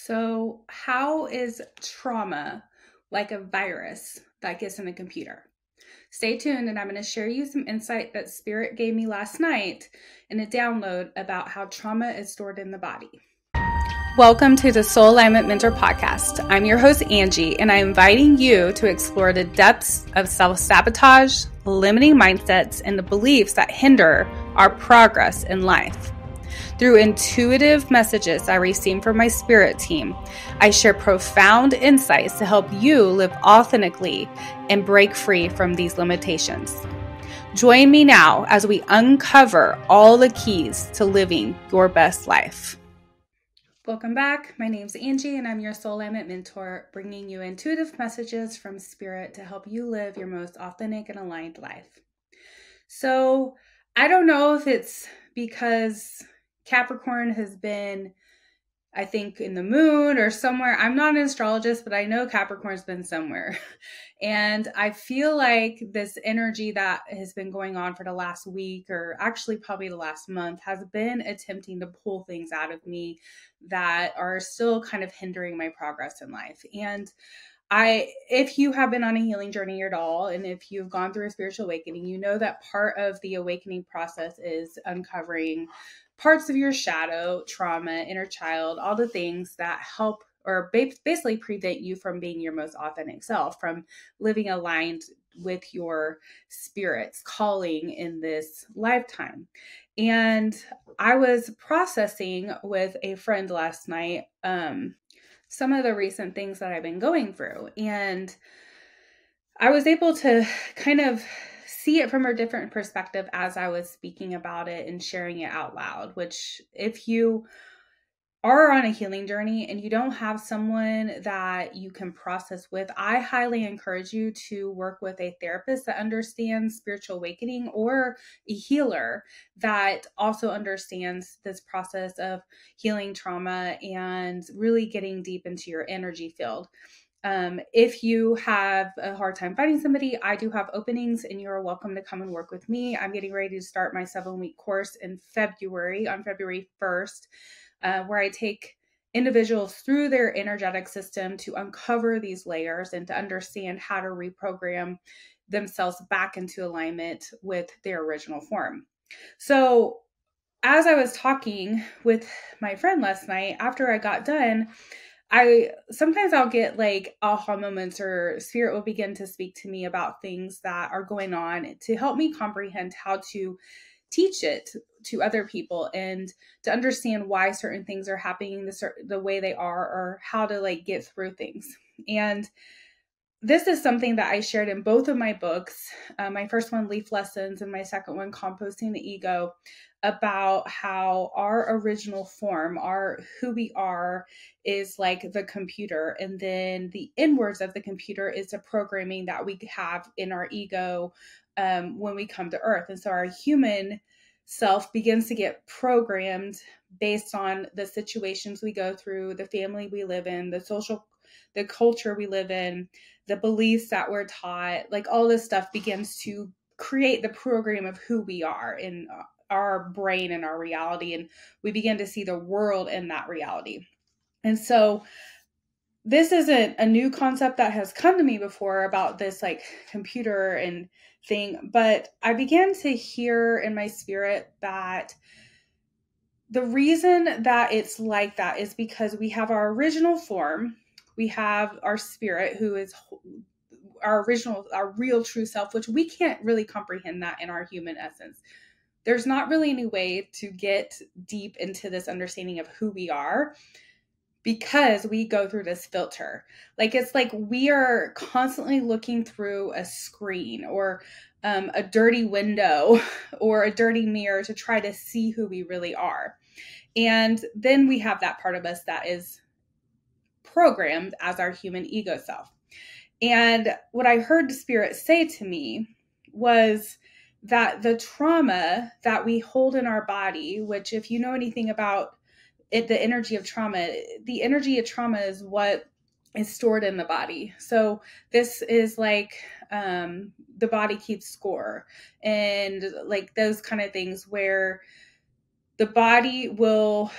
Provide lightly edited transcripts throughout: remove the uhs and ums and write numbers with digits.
So, how is trauma like a virus that gets in a computer? Stay tuned, and I'm going to share you some insight that Spirit gave me last night in a download about how trauma is stored in the body. Welcome to the Soul Alignment Mentor Podcast. I'm your host, Angie, and I'm inviting you to explore the depths of self-sabotage, limiting mindsets, and the beliefs that hinder our progress in life. Through intuitive messages I receive from my spirit team, I share profound insights to help you live authentically and break free from these limitations. Join me now as we uncover all the keys to living your best life. Welcome back. My name's Angie, and I'm your Soul Alignment Mentor, bringing you intuitive messages from Spirit to help you live your most authentic and aligned life. So, I don't know if it's because Capricorn has been, I think, in the moon or somewhere. I'm not an astrologist, but I know Capricorn's been somewhere. And I feel like this energy that has been going on for the last week, or actually probably the last month, has been attempting to pull things out of me that are still kind of hindering my progress in life. And if you have been on a healing journey at all, and if you've gone through a spiritual awakening, you know that part of the awakening process is uncovering parts of your shadow, trauma, inner child, all the things that help or basically prevent you from being your most authentic self, from living aligned with your spirit's calling in this lifetime. And I was processing with a friend last night, some of the recent things that I've been going through. And I was able to kind of see it from a different perspective as I was speaking about it and sharing it out loud, which if you are on a healing journey and you don't have someone that you can process with, I highly encourage you to work with a therapist that understands spiritual awakening, or a healer that also understands this process of healing trauma and really getting deep into your energy field. If you have a hard time finding somebody, I do have openings and you're welcome to come and work with me. I'm getting ready to start my 7-week course in February, on February 1st. Where I take individuals through their energetic system to uncover these layers and to understand how to reprogram themselves back into alignment with their original form. So as I was talking with my friend last night, after I got done, I'll get like aha moments, or spirit will begin to speak to me about things that are going on to help me comprehend how to teach it to other people and to understand why certain things are happening the way they are, or how to like get through things. And this is something that I shared in both of my books. My first one, Leaf Lessons, and my second one, Composting the Ego, about how our original form, our who we are, is like the computer. And then the inwards of the computer is the programming that we have in our ego when we come to Earth. And so our human self begins to get programmed based on the situations we go through, the family we live in, the culture we live in, the beliefs that we're taught, like all this stuff begins to create the program of who we are in our brain and our reality. And we begin to see the world in that reality. And so this isn't a new concept that has come to me before about this like computer and thing, but I began to hear in my spirit that the reason that it's like that is because we have our original form. We have our spirit, who is our real true self, which we can't really comprehend that in our human essence. There's not really any way to get deep into this understanding of who we are, because we go through this filter. Like, it's like we are constantly looking through a screen, or a dirty window, or a dirty mirror to try to see who we really are. And then we have that part of us that is programmed as our human ego self. And what I heard the spirit say to me was that the trauma that we hold in our body, which, if you know anything about it, the energy of trauma is what is stored in the body. So this is like the body keeps score, and like those kind of things where the body will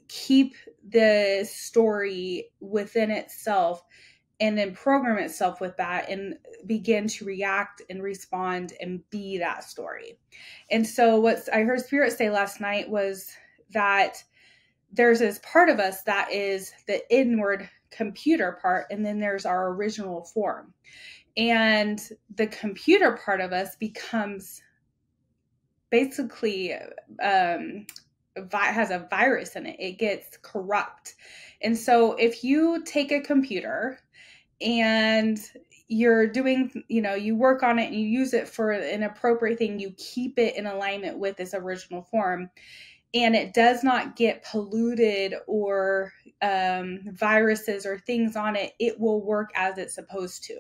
keep the story within itself and then program itself with that and begin to react and respond and be that story. And so what I heard Spirit say last night was that there's this part of us that is the inward computer part, and then there's our original form. And the computer part of us becomes basically has a virus in it. It gets corrupt. And so if you take a computer and you're doing, you work on it and you use it for an appropriate thing, you keep it in alignment with its original form, and it does not get polluted or viruses or things on it, it will work as it's supposed to.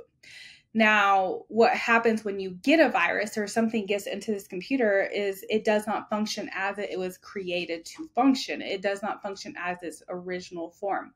Now, what happens when you get a virus or something gets into this computer is it does not function as it was created to function. It does not function as its original form.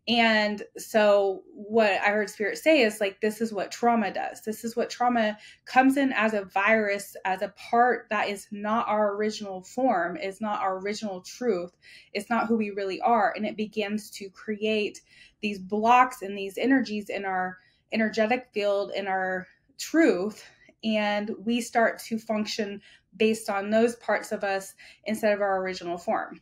And so what I heard Spirit say is like, this is what trauma does. This is what trauma comes in as a virus, as a part that is not our original form, is not our original truth. It's not who we really are. And it begins to create these blocks and these energies in our energetic field, in our truth. And we start to function based on those parts of us instead of our original form.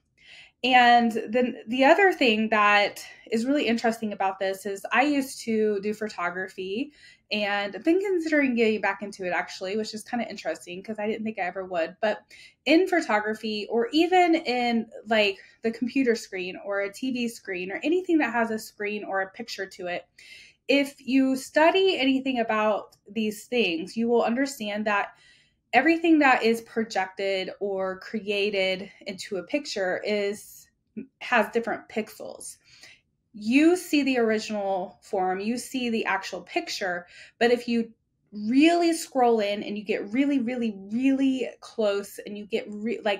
And then the other thing that is really interesting about this is I used to do photography, and I've been considering getting back into it actually, which is kind of interesting because I didn't think I ever would. But in photography, or even in like the computer screen or a TV screen or anything that has a screen or a picture to it, if you study anything about these things, you will understand that everything that is projected or created into a picture has different pixels. You see the original form, you see the actual picture, but if you really scroll in and you get really, really, really close and you get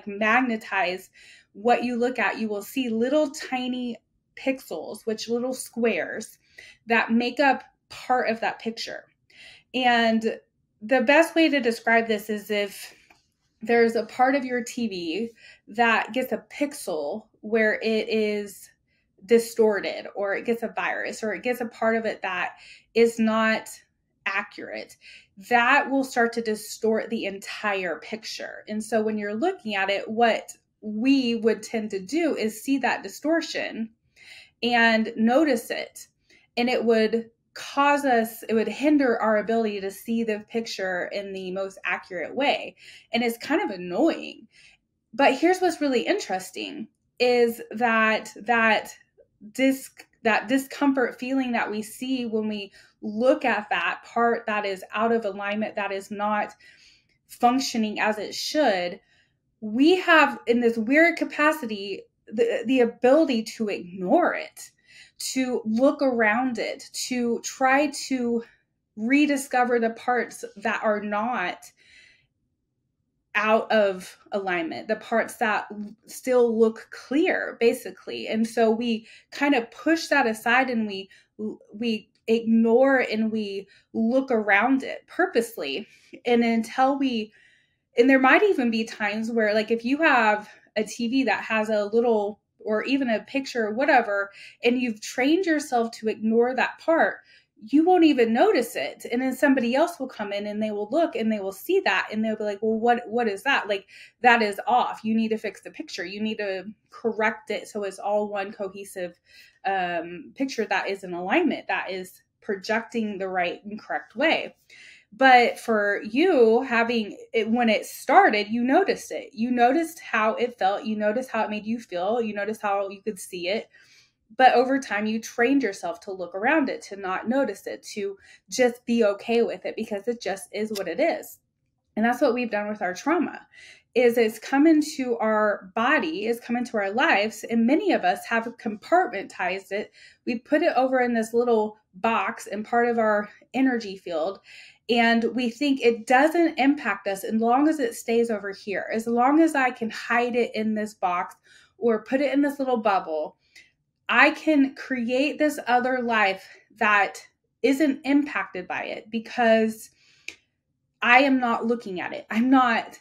magnetize what you look at, you will see little tiny pixels, which little squares that make up part of that picture. And the best way to describe this is if there's a part of your TV that gets a pixel where it is distorted, or it gets a virus, or it gets a part of it that is not accurate, that will start to distort the entire picture. And so when you're looking at it, what we would tend to do is see that distortion and notice it. And it would it would hinder our ability to see the picture in the most accurate way. And it's kind of annoying. But here's what's really interesting is that discomfort feeling that we see when we look at that part that is out of alignment, that is not functioning as it should, we have in this weird capacity the ability to ignore it, to look around it, to try to rediscover the parts that are not out of alignment, the parts that still look clear, basically. And so we kind of push that aside and we ignore and we look around it purposely. And and there might even be times where, like, if you have a TV that has a little, or even a picture or whatever, and you've trained yourself to ignore that part, you won't even notice it. And then somebody else will come in and they will look and they will see that and they'll be like, well, what is that? Like, that is off. You need to fix the picture. You need to correct it so it's all one cohesive picture that is in alignment, that is projecting the right and correct way. But for you, having it, when it started, you noticed it. You noticed how it felt. You noticed how it made you feel. You noticed how you could see it. But over time, you trained yourself to look around it, to not notice it, to just be okay with it because it just is what it is. And that's what we've done with our trauma, is it's come into our body, it's come into our lives, and many of us have compartmentalized it. We put it over in this little box and part of our energy field, and we think it doesn't impact us as long as it stays over here. As long as I can hide it in this box or put it in this little bubble, I can create this other life that isn't impacted by it because I am not looking at it. I'm not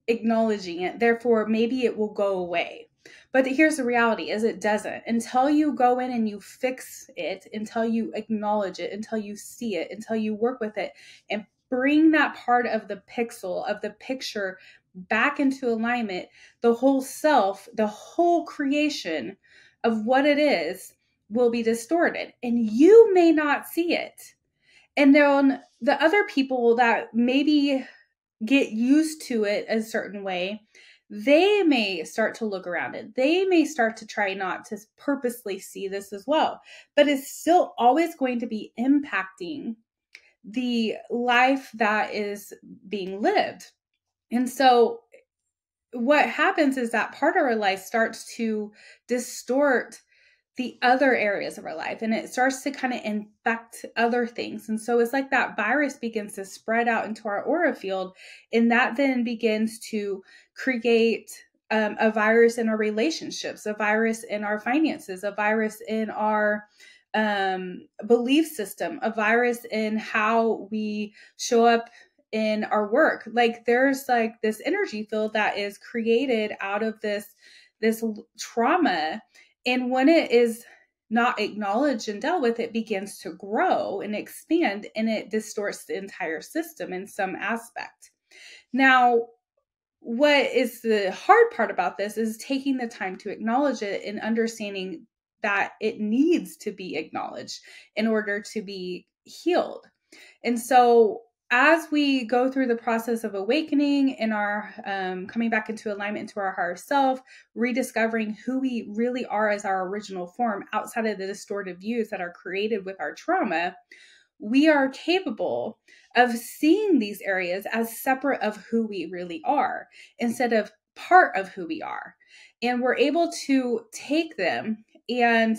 acknowledging it. Therefore, maybe it will go away. But here's the reality is it doesn't. Until you go in and you fix it, until you acknowledge it, until you see it, until you work with it and bring that part of the pixel of the picture back into alignment, the whole self, the whole creation of what it is will be distorted. And you may not see it. And then the other people that maybe get used to it a certain way, they may start to look around it. They may start to try not to purposely see this as well, but it's still always going to be impacting the life that is being lived. And so what happens is that part of our life starts to distort the other areas of our life, and it starts to kind of infect other things. And so it's like that virus begins to spread out into our aura field, and that then begins to create a virus in our relationships, a virus in our finances, a virus in our belief system, a virus in how we show up in our work. Like there's like this energy field that is created out of this trauma, and when it is not acknowledged and dealt with, it begins to grow and expand, and it distorts the entire system in some aspect. Now, what is the hard part about this is taking the time to acknowledge it and understanding that it needs to be acknowledged in order to be healed. And so as we go through the process of awakening in our coming back into alignment into our higher self, rediscovering who we really are as our original form outside of the distorted views that are created with our trauma, we are capable of seeing these areas as separate of who we really are instead of part of who we are. And we're able to take them and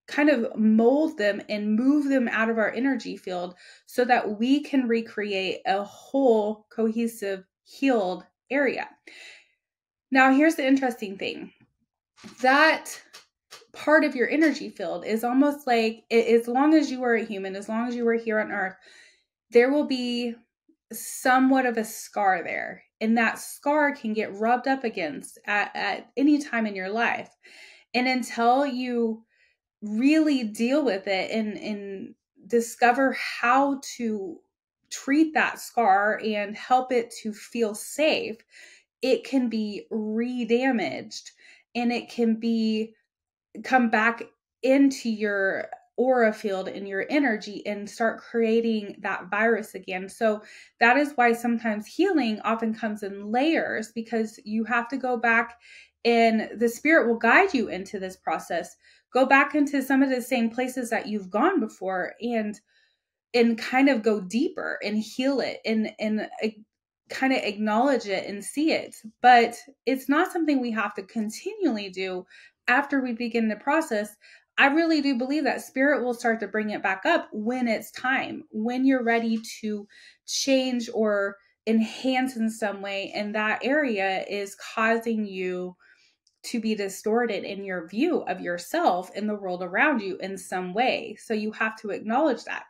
kind of mold them and move them out of our energy field so that we can recreate a whole cohesive healed area. Now, here's the interesting thing. That part of your energy field is almost like, as long as you are a human, as long as you are here on earth, there will be somewhat of a scar there. And that scar can get rubbed up against at any time in your life. And until you really deal with it and discover how to treat that scar and help it to feel safe, it can be re-damaged and it can be come back into your aura field and your energy and start creating that virus again. So that is why sometimes healing often comes in layers, because you have to go back and the spirit will guide you into this process. Go back into some of the same places that you've gone before and kind of go deeper and heal it and kind of acknowledge it and see it. But it's not something we have to continually do after we begin the process. I really do believe that spirit will start to bring it back up when it's time, when you're ready to change or enhance in some way, and that area is causing you to be distorted in your view of yourself and the world around you in some way. So you have to acknowledge that.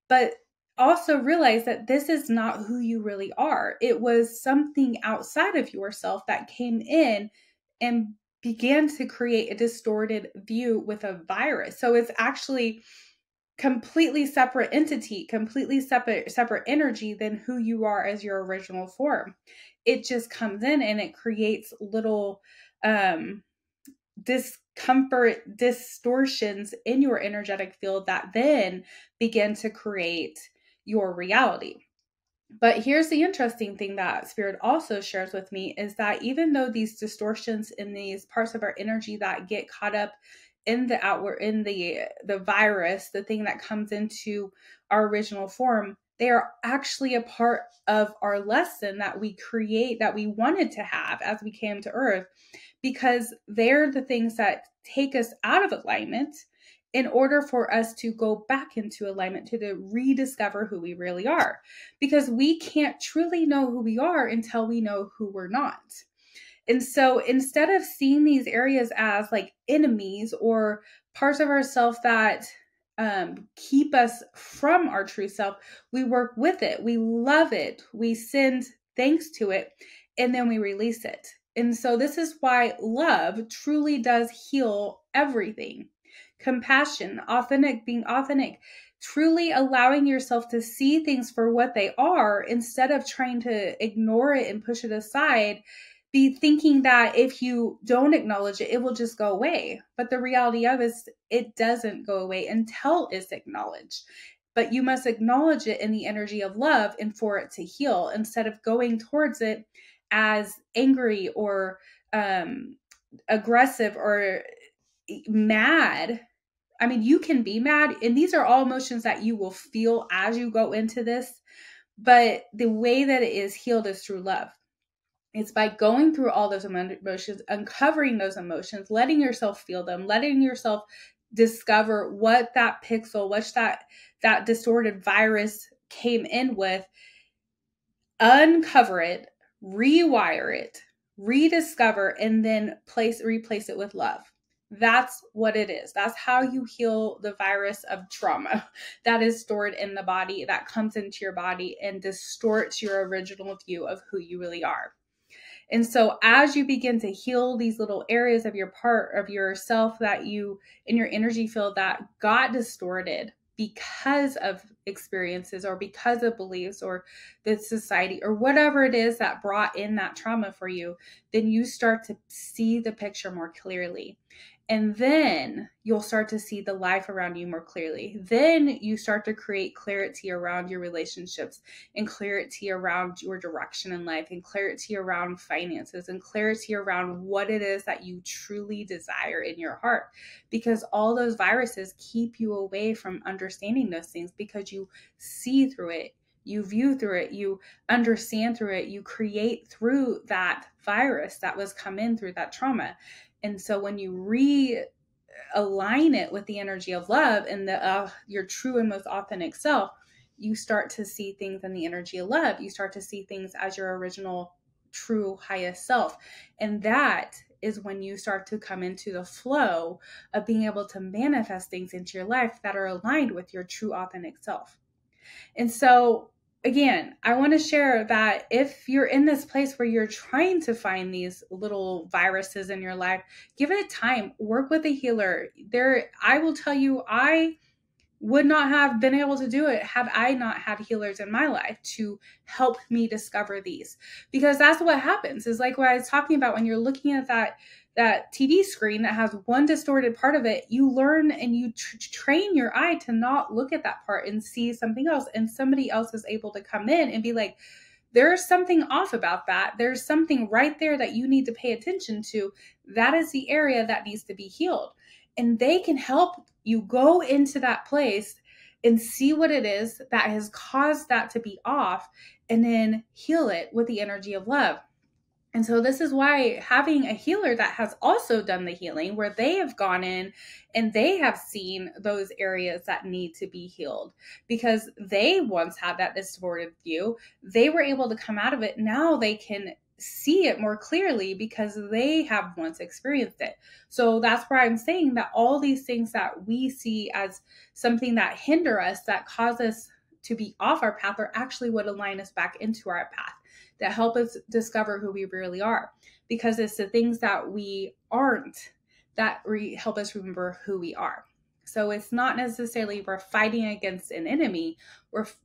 But also realize that this is not who you really are. It was something outside of yourself that came in and began to create a distorted view with a virus. So it's actually completely separate entity, completely separate energy than who you are as your original form. It just comes in and it creates little discomfort, distortions in your energetic field that then begin to create your reality. But here's the interesting thing that Spirit also shares with me is that even though these distortions in these parts of our energy that get caught up in the outward, in the virus, the thing that comes into our original form, they are actually a part of our lesson that we create, that we wanted to have as we came to Earth, because they're the things that take us out of alignment in order for us to go back into alignment, to rediscover who we really are. Because we can't truly know who we are until we know who we're not. And so instead of seeing these areas as like enemies or parts of ourselves that keep us from our true self, we work with it. We love it. We send thanks to it. And then we release it. And so this is why love truly does heal everything. Compassion, authentic, being authentic, truly allowing yourself to see things for what they are instead of trying to ignore it and push it aside, be thinking that if you don't acknowledge it, it will just go away. But the reality of it is it doesn't go away until it's acknowledged. But you must acknowledge it in the energy of love and for it to heal instead of going towards it as angry or aggressive or mad. I mean, you can be mad, and these are all emotions that you will feel as you go into this. But the way that it is healed is through love. It's by going through all those emotions, uncovering those emotions, letting yourself feel them, letting yourself discover what that pixel, what that distorted virus came in with, uncover it, rewire it, rediscover, and then replace it with love. That's what it is. That's how you heal the virus of trauma that is stored in the body, that comes into your body and distorts your original view of who you really are. And so as you begin to heal these little areas of your part of yourself that you in your energy field that got distorted because of experiences or because of beliefs or the society or whatever it is that brought in that trauma for you, then you start to see the picture more clearly. And then you'll start to see the life around you more clearly. Then you start to create clarity around your relationships and clarity around your direction in life and clarity around finances and clarity around what it is that you truly desire in your heart. Because all those viruses keep you away from understanding those things because you see through it. You view through it, you understand through it, you create through that virus that was come in through that trauma. And so when you realign it with the energy of love and your true and most authentic self, you start to see things in the energy of love. You start to see things as your original, true, highest self. And that is when you start to come into the flow of being able to manifest things into your life that are aligned with your true, authentic self. And so again, I want to share that if you're in this place where you're trying to find these little viruses in your life, give it time, work with a healer. I will tell you, I would not have been able to do it had I not had healers in my life to help me discover these. Because that's what happens is like what I was talking about when you're looking at that TV screen that has one distorted part of it, you learn and you train your eye to not look at that part and see something else. And somebody else is able to come in and be like, there's something off about that. There's something right there that you need to pay attention to. That is the area that needs to be healed. And they can help you go into that place and see what it is that has caused that to be off and then heal it with the energy of love. And so this is why having a healer that has also done the healing, where they have gone in and they have seen those areas that need to be healed because they once had that distorted view, they were able to come out of it. Now they can see it more clearly because they have once experienced it. So that's why I'm saying that all these things that we see as something that hinder us, that cause us to be off our path, are actually what align us back into our path, that help us discover who we really are, because it's the things that we aren't that help us remember who we are. So it's not necessarily we're fighting against an enemy,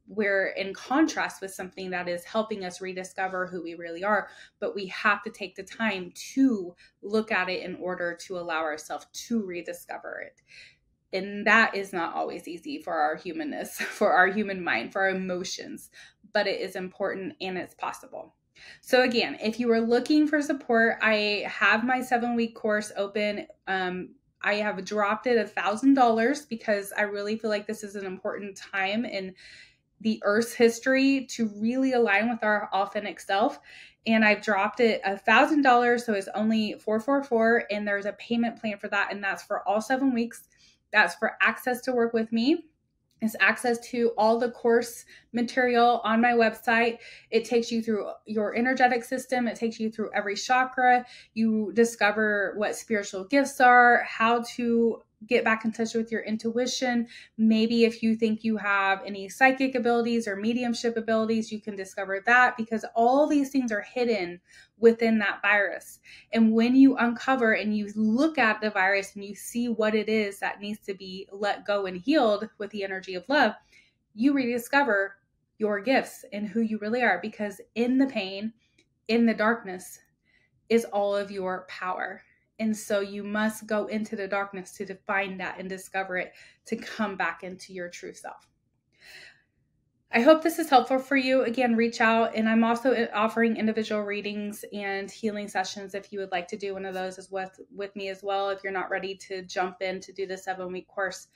we're in contrast with something that is helping us rediscover who we really are, but we have to take the time to look at it in order to allow ourselves to rediscover it. And that is not always easy for our humanness, for our human mind, for our emotions, but it is important and it's possible. So again, if you are looking for support, I have my 7-week course open. I have dropped it $1,000 because I really feel like this is an important time in the Earth's history to really align with our authentic self. And I've dropped it $1,000. So it's only $444. And there's a payment plan for that. And that's for all 7 weeks. That's for access to work with me. It's access to all the course material on my website. It takes you through your energetic system. It takes you through every chakra. You discover what spiritual gifts are, how to get back in touch with your intuition. Maybe if you think you have any psychic abilities or mediumship abilities, you can discover that, because all these things are hidden within that virus. And when you uncover and you look at the virus and you see what it is that needs to be let go and healed with the energy of love, you rediscover your gifts and who you really are, because in the pain, in the darkness, is all of your power. And so you must go into the darkness to find that and discover it, to come back into your true self. I hope this is helpful for you. Again, reach out. And I'm also offering individual readings and healing sessions if you would like to do one of those as with me as well, if you're not ready to jump in to do the 7-week course.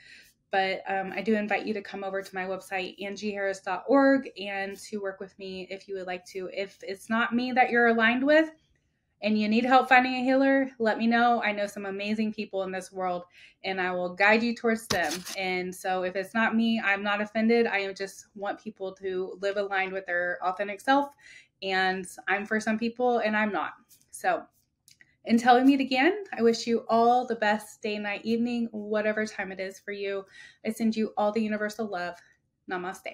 But I do invite you to come over to my website, angieharris.org, and to work with me if you would like to. If it's not me that you're aligned with and you need help finding a healer, let me know. I know some amazing people in this world, and I will guide you towards them. And so if it's not me, I'm not offended. I just want people to live aligned with their authentic self. And I'm for some people and I'm not. So until we meet again, I wish you all the best day, night, evening, whatever time it is for you. I send you all the universal love. Namaste.